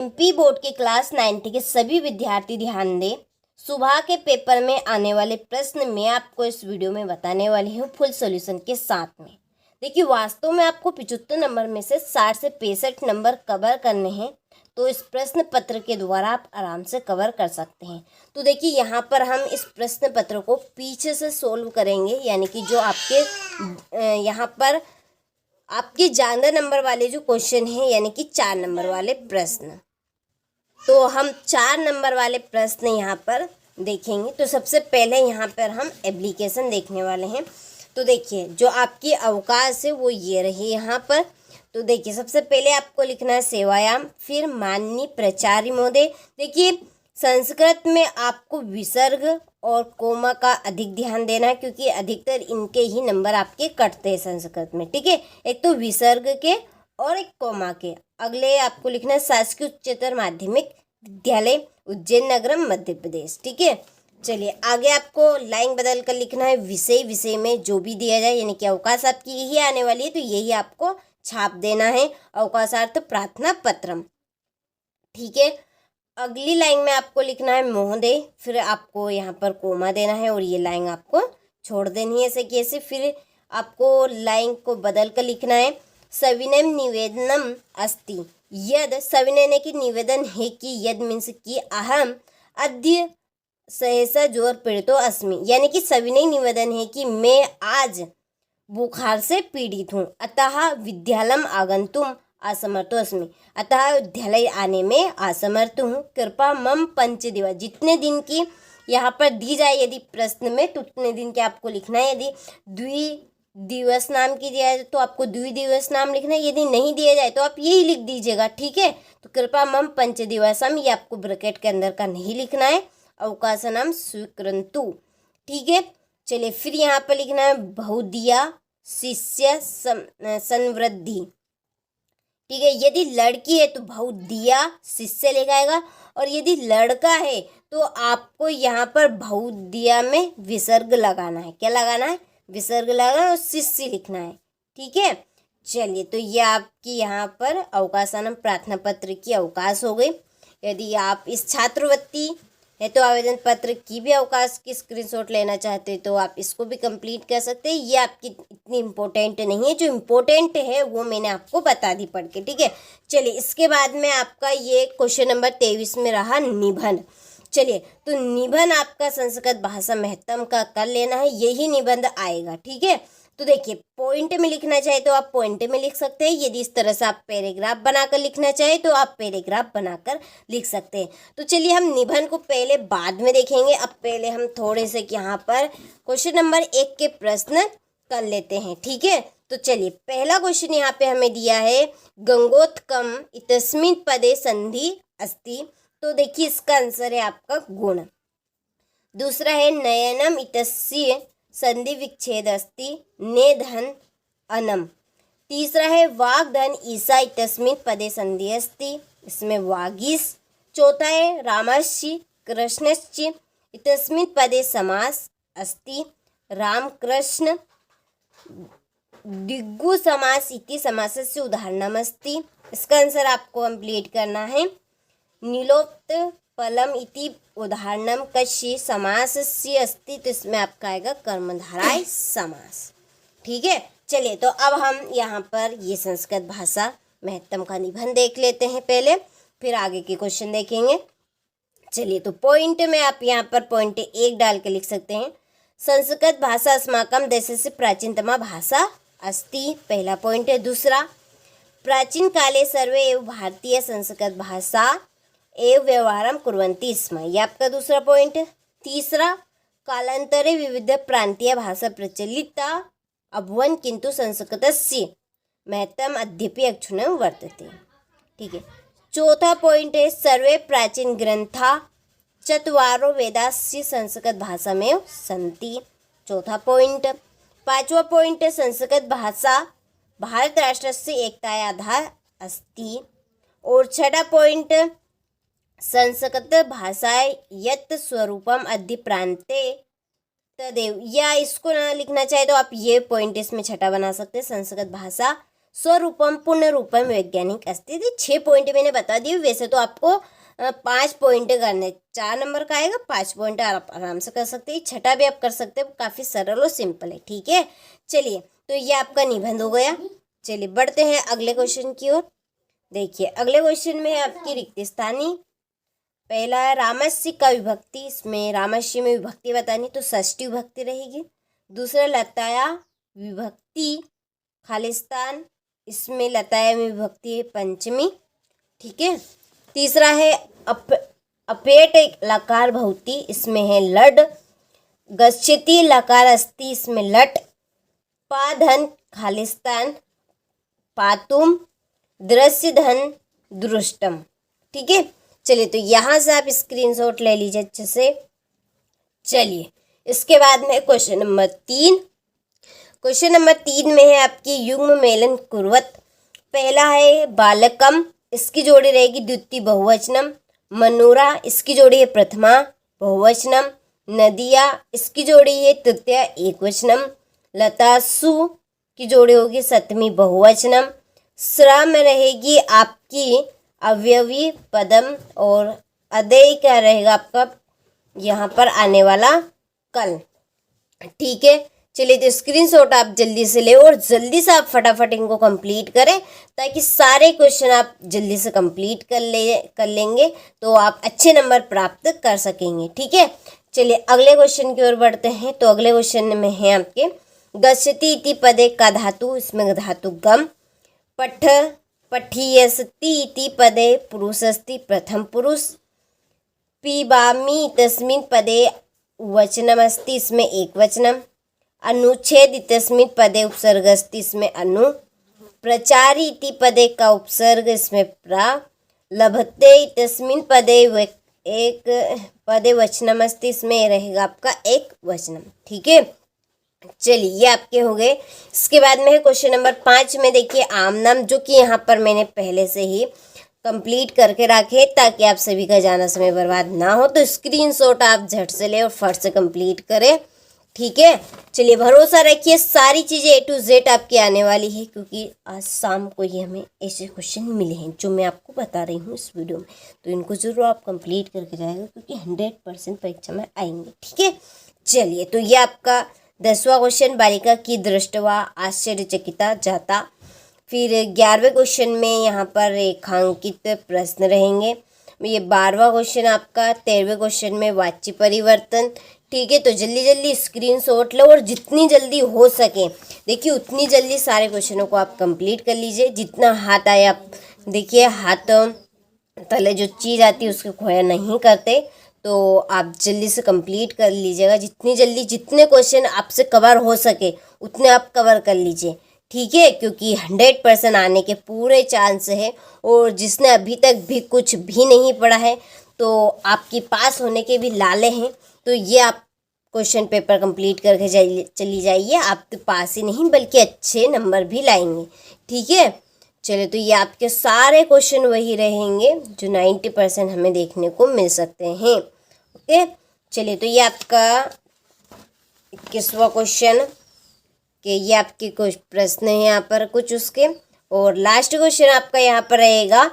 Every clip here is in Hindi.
एमपी बोर्ड के क्लास 9 के सभी विद्यार्थी ध्यान दें। सुबह के पेपर में आने वाले प्रश्न मैं आपको इस वीडियो में बताने वाली हूँ फुल सॉल्यूशन के साथ में। देखिए, वास्तव में आपको 75 नंबर में से 60 से 65 नंबर कवर करने हैं, तो इस प्रश्न पत्र के द्वारा आप आराम से कवर कर सकते हैं। तो देखिए, यहाँ पर हम इस प्रश्न पत्र को पीछे से सोल्व करेंगे, यानी कि जो आपके यहाँ पर आपके ज़्यादा नंबर वाले जो क्वेश्चन हैं, यानी कि 4 नंबर वाले प्रश्न। तो हम 4 नंबर वाले प्रश्न यहाँ पर देखेंगे। तो सबसे पहले यहाँ पर हम एप्लीकेशन देखने वाले हैं। तो देखिए, जो आपकी अवकाश है वो ये रही यहाँ पर। तो देखिए, सबसे पहले आपको लिखना है सेवायाम, फिर माननीय प्राचार्य महोदय। देखिए, संस्कृत में आपको विसर्ग और कोमा का अधिक ध्यान देना है, क्योंकि अधिकतर इनके ही नंबर आपके कटते हैं संस्कृत में। ठीक है, एक तो विसर्ग के और एक कोमा के। अगले आपको लिखना है शासकीय उच्चतर माध्यमिक विद्यालय उज्जैन नगरम मध्य प्रदेश। ठीक है, चलिए आगे आपको लाइन बदल कर लिखना है विषय में जो भी दिया जाए, यानी कि अवकाश आपकी यही आने वाली है, तो यही आपको छाप देना है। अवकाशार्थ प्रार्थना पत्रम। ठीक है, अगली लाइन में आपको लिखना है महोदय, फिर आपको यहाँ पर कोमा देना है और ये लाइन आपको छोड़ देनी है ऐसे कि ऐसे। फिर आपको लाइन को बदल कर लिखना है सविनय निवेदनम अस्ति यद। सविनय ने की निवेदन है कि यद मीन्स की अहम अद्य सहसा जोर पीड़ितो अस्मि, यानी कि सविनय निवेदन है कि मैं आज बुखार से पीड़ित हूँ। अतः विद्यालयम आगंतुम असमर्थो अस्मि, अतः विद्यालय आने में असमर्थ हूँ। कृपा मम 5 दिवस, जितने दिन की यहाँ पर दी जाए यदि प्रश्न में, तो उतने दिन के आपको लिखना है। यदि द्विदिवस नाम की दिया जाए तो आपको द्विदिवस नाम लिखना है, यदि नहीं दिया जाए तो आप यही लिख दीजिएगा। ठीक है, तो कृपा मम 5 दिवसम, ये आपको ब्रैकेट के अंदर का नहीं लिखना है। अवकाशनम स्वीकृन्तु। ठीक है, चलिए फिर यहाँ पर लिखना है बहुदिया शिष्य संवृद्धि। ठीक है, यदि लड़की है तो बहुदिया शिष्य लिखाएगा, और यदि लड़का है तो आपको यहाँ पर बहुदिया में विसर्ग लगाना है। क्या लगाना है? विसर्ग लगाना है और शिष्य लिखना है। ठीक है, चलिए तो ये आपकी यहाँ पर अवकाशानम प्रार्थना पत्र की अवकाश हो गई। यदि आप इस छात्रवृत्ति है तो आवेदन पत्र की भी अवकाश की स्क्रीनशॉट लेना चाहते हैं तो आप इसको भी कंप्लीट कर सकते हैं। ये आपकी इतनी इम्पोर्टेंट नहीं है, जो इम्पोर्टेंट है वो मैंने आपको बता दी पढ़ के। ठीक है, चलिए इसके बाद में आपका ये क्वेश्चन नंबर 23 में रहा निबंध। चलिए, तो निबंध आपका संस्कृत भाषा महत्तम का कर लेना है, यही निबंध आएगा। ठीक है, तो देखिए पॉइंट में लिखना चाहे तो आप पॉइंट में लिख सकते हैं। यदि इस तरह से आप पैराग्राफ बनाकर लिखना चाहे तो आप पैराग्राफ बनाकर लिख सकते हैं। तो चलिए हम निबंध को पहले बाद में देखेंगे। अब पहले हम थोड़े से यहाँ पर क्वेश्चन नंबर 1 के प्रश्न कर लेते हैं। ठीक है, तो चलिए पहला क्वेश्चन यहाँ पे हमें दिया है गंगोत्कम इतस्मिन् पदे संधि अस्ति। तो देखिए इसका आंसर है आपका गुण। दूसरा है नयनम इतस्य संधि विच्छेद अस्ति नेधन अनम। तीसरा है वाग्धन ईसा इतस्मिन् पदे संधि अस्ति, इसमें वागीस। चौथा है रामश्चि कृष्णश्चि इतस्मिन् पदे समास अस्ति रामकृष्ण। दिग्गु समास इति समासस्य उदाहरणमस्ति, इसका आंसर आपको कंप्लीट करना है। नीलोक्त फलम इति उदाहरणम कस्य समासस्य अस्ति, तो इसमें आपका आएगा कर्मधारय समास। ठीक है, चलिए तो अब हम यहाँ पर ये संस्कृत भाषा महत्तम का निबंध देख लेते हैं पहले, फिर आगे के क्वेश्चन देखेंगे। चलिए तो पॉइंट में आप यहाँ पर पॉइंट 1 डाल के लिख सकते हैं संस्कृत भाषा अस्माकं देशस्य प्राचीनतमा भाषा अस्ति, पहला पॉइंट है। दूसरा, प्राचीन काले सर्वे एव भारतीय संस्कृत भाषा एव व्यवहारम कुर्वन्ति स्म, ये आपका दूसरा पॉइंट है। तीसरा, कालांतरे विविध प्रांतीय भाषा प्रचलिता अभवन् किंतु संस्कृतस्य महत्तम अद्यपि अक्षुण्णं वर्तते। ठीक है, चौथा पॉइंट है सर्वे प्राचीन ग्रंथा चत्वारो वेदास्य संस्कृत भाषा में सन्ति, चौथा पॉइंट। पांचवा पॉइंट है संस्कृत भाषा भारत राष्ट्रस्य एकताया आधार अस्ति, और छठा पॉइंट संस्कृत भाषा यत् स्वरूपम अद्य प्रांते तदेव, या इसको ना लिखना चाहे तो आप ये पॉइंट इसमें छठा बना सकते हैं। संस्कृत भाषा स्वरूपम पुनरूपम वैज्ञानिक अस्तित्व। 6 पॉइंट मैंने बता दिए। वैसे तो आपको 5 पॉइंट करने, 4 नंबर का आएगा, 5 पॉइंट आप आराम से कर सकते हैं। छठा भी आप कर सकते हैं, काफ़ी सरल और सिंपल है। ठीक है, चलिए तो ये आपका निबंध हो गया। चलिए बढ़ते हैं अगले क्वेश्चन की ओर। देखिए अगले क्वेश्चन में आपकी रिक्त स्थानी, पहला है रामस्य का विभक्ति। इसमें रामस्य में विभक्ति बतानी तो षष्ठी विभक्ति रहेगी। दूसरा लताया विभक्ति खालिस्तान, इसमें लताया में विभक्ति है पंचमी। ठीक है, तीसरा है अपेट लकार भवती, इसमें है लड। गच्छति लकार अस्ति, इसमें लट। पाधन खालिस्तान पातुम, दृश्य धन दृष्टम। ठीक है, चलिए तो यहाँ से आप स्क्रीनशॉट ले लीजिए अच्छे से। चलिए इसके बाद में क्वेश्चन नंबर 3। क्वेश्चन नंबर 3 में है आपकी युग्म मेलन कुर्वत। पहला है बालकम, इसकी जोड़ी रहेगी द्वितीय बहुवचनम। मनूरा, इसकी जोड़ी है प्रथमा बहुवचनम। नदिया, इसकी जोड़ी है तृतीय एकवचनम। लतासु की जोड़ी होगी सप्तमी बहुवचनम। श्रम रहेगी आपकी अवयवी पदम, और अदेय क्या रहेगा आपका यहाँ पर आने वाला कल। ठीक है, चलिए तो स्क्रीनशॉट आप जल्दी से ले और जल्दी से आप फटाफट इनको कंप्लीट करें, ताकि सारे क्वेश्चन आप जल्दी से कंप्लीट कर लेंगे तो आप अच्छे नंबर प्राप्त कर सकेंगे। ठीक है, चलिए अगले क्वेश्चन की ओर बढ़ते हैं। तो अगले क्वेश्चन में है आपके गच्छति इति पदे का धातु, इसमें धातु गम। पठियसति इति पदे पुरुषस्ति, प्रथम पुरुष। पिबामि तस्मिन् पदे वचनमस्ति, इसमें एक वचनम। अनुच्छेद इत्यस्मिन् पदे उपसर्गस्ति, इसमें अनु। प्रचारि इति पदे का उपसर्ग, इसमें प्रा। लभते इत्यस्मिन् पदे एक पदे वचनमस्ति, इसमें रहेगा आपका एक वचनम। ठीक है, चलिए ये आपके हो गए। इसके बाद में है क्वेश्चन नंबर 5 में देखिए आम नाम, जो कि यहाँ पर मैंने पहले से ही कंप्लीट करके रखे ताकि आप सभी का जाना समय बर्बाद ना हो। तो स्क्रीनशॉट आप झट से ले और फट से कंप्लीट करें। ठीक है, चलिए भरोसा रखिए सारी चीज़ें A to Z आपकी आने वाली है, क्योंकि आज शाम को ही हमें ऐसे क्वेश्चन मिले हैं जो मैं आपको बता रही हूँ इस वीडियो में। तो इनको जरूर आप कंप्लीट करके जाएगा, क्योंकि 100% परीक्षा में आएंगे। ठीक है, चलिए तो ये आपका 10वां क्वेश्चन, बालिका की दृष्टवा आश्चर्यचकिता जाता। फिर 11वें क्वेश्चन में यहाँ पर रेखांकित प्रश्न रहेंगे। ये 12वां क्वेश्चन आपका। 13वें क्वेश्चन में वाच्य परिवर्तन। ठीक है, तो जल्दी जल्दी स्क्रीनशॉट लो और जितनी जल्दी हो सके देखिए उतनी जल्दी सारे क्वेश्चनों को आप कंप्लीट कर लीजिए। जितना हाथ आए आप देखिए, हाथ तले जो चीज़ आती है उसको खोया नहीं करते, तो आप जल्दी से कंप्लीट कर लीजिएगा। जितनी जल्दी जितने क्वेश्चन आपसे कवर हो सके उतने आप कवर कर लीजिए। ठीक है, क्योंकि 100% आने के पूरे चांस है। और जिसने अभी तक भी कुछ भी नहीं पढ़ा है तो आपकी पास होने के भी लाले हैं, तो ये आप क्वेश्चन पेपर कंप्लीट करके चली जाइए। आप तो पास ही नहीं बल्कि अच्छे नंबर भी लाएंगे। ठीक है, चलिए तो ये आपके सारे क्वेश्चन वही रहेंगे जो 90% हमें देखने को मिल सकते हैं। ओके, चलिए तो ये आपका 21वां क्वेश्चन कि ये आपके कुछ प्रश्न हैं यहाँ पर कुछ उसके। और लास्ट क्वेश्चन आपका यहाँ पर रहेगा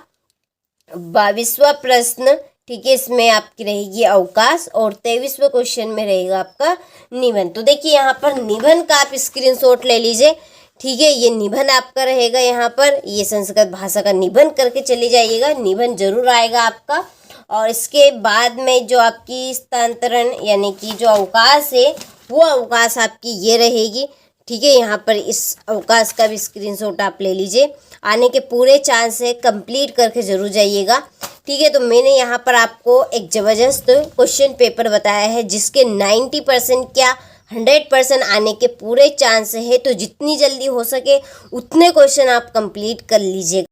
22वां प्रश्न। ठीक है, इसमें आपकी रहेगी अवकाश। और 23वें क्वेश्चन में रहेगा आपका निबंध। तो देखिए यहाँ पर निबंध का आप स्क्रीनशॉट ले लीजिए। ठीक है, ये निबंध आपका रहेगा यहाँ पर। ये संस्कृत भाषा का निबंध करके चले जाइएगा, निबंध जरूर आएगा आपका। और इसके बाद में जो आपकी स्थानांतरण यानी कि जो अवकाश है वो अवकाश आपकी ये रहेगी। ठीक है, यहाँ पर इस अवकाश का भी स्क्रीनशॉट आप ले लीजिए। आने के पूरे चांस है, कंप्लीट करके जरूर जाइएगा। ठीक है, तो मैंने यहाँ पर आपको एक ज़बरदस्त क्वेश्चन पेपर बताया है जिसके 90% क्या 100% आने के पूरे चांस है। तो जितनी जल्दी हो सके उतने क्वेश्चन आप कंप्लीट कर लीजिएगा।